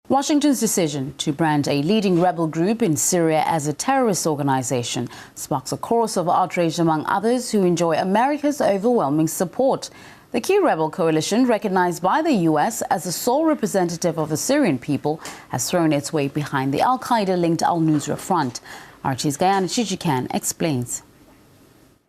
Washington's decision to brand a leading rebel group in Syria as a terrorist organization sparks a chorus of outrage among others who enjoy America's overwhelming support. The key rebel coalition, recognized by the U.S. as the sole representative of the Syrian people, has thrown its weight behind the Al-Qaeda-linked Al Nusra Front. RT's Gayana Chichikan explains.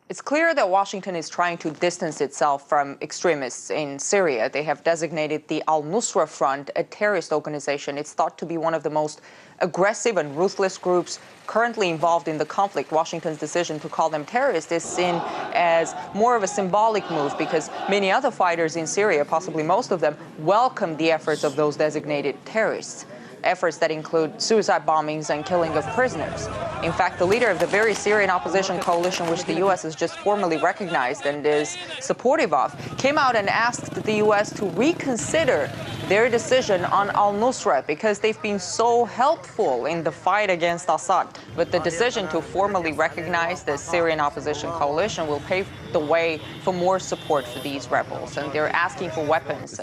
It's clear that Washington is trying to distance itself from extremists in Syria. They have designated the Al Nusra Front a terrorist organization. It's thought to be one of the most aggressive and ruthless groups currently involved in the conflict. Washington's decision to call them terrorists is seen as more of a symbolic move because many other fighters in Syria, possibly most of them, welcome the efforts of those designated terrorists. Efforts that include suicide bombings and killing of prisoners. In fact, the leader of the very Syrian opposition coalition, which the U.S. has just formally recognized and is supportive of, came out and asked the U.S. to reconsider their decision on al-Nusra because they've been so helpful in the fight against Assad. But the decision to formally recognize the Syrian opposition coalition will pave the way for more support for these rebels. And they're asking for weapons,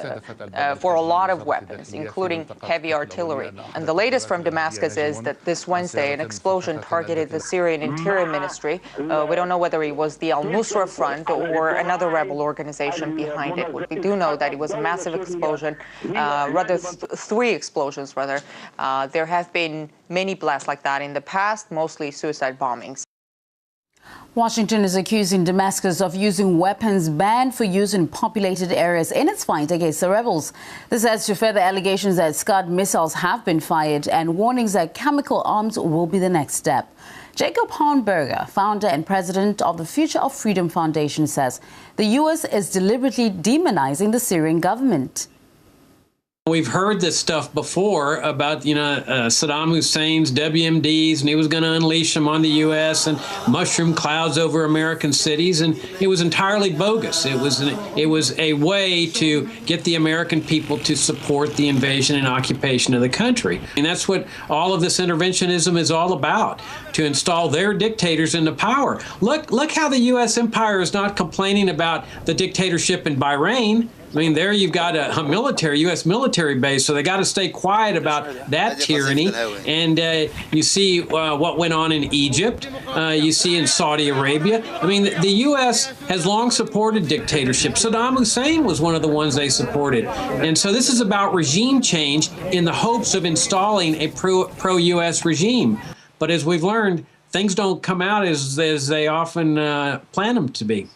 for a lot of weapons, including heavy artillery. And the latest from Damascus is that this Wednesday, an explosion targeted the Syrian Interior Ministry. We don't know whether it was the Al Nusra Front or another rebel organization behind it. We do know that it was a massive explosion, three explosions, rather. There have been many blasts like that in the past, mostly suicide bombings. Washington is accusing Damascus of using weapons banned for use in populated areas in its fight against the rebels. This adds to further allegations that Scud missiles have been fired and warnings that chemical arms will be the next step. Jacob Hornberger, founder and president of the Future of Freedom Foundation, says the U.S. is deliberately demonizing the Syrian government. We've heard this stuff before about, Saddam Hussein's WMDs, and he was going to unleash them on the U.S. and mushroom clouds over American cities, and it was entirely bogus. It was a way to get the American people to support the invasion and occupation of the country. And that's what all of this interventionism is all about, to install their dictators into power. Look how the U.S. empire is not complaining about the dictatorship in Bahrain. I mean, there you've got a U.S. military base, so they got to stay quiet about that tyranny. And you see what went on in Egypt. You see in Saudi Arabia. I mean, the U.S. has long supported dictatorship. Saddam Hussein was one of the ones they supported. And so this is about regime change in the hopes of installing a pro-U.S. regime. But as we've learned, things don't come out as they often plan them to be.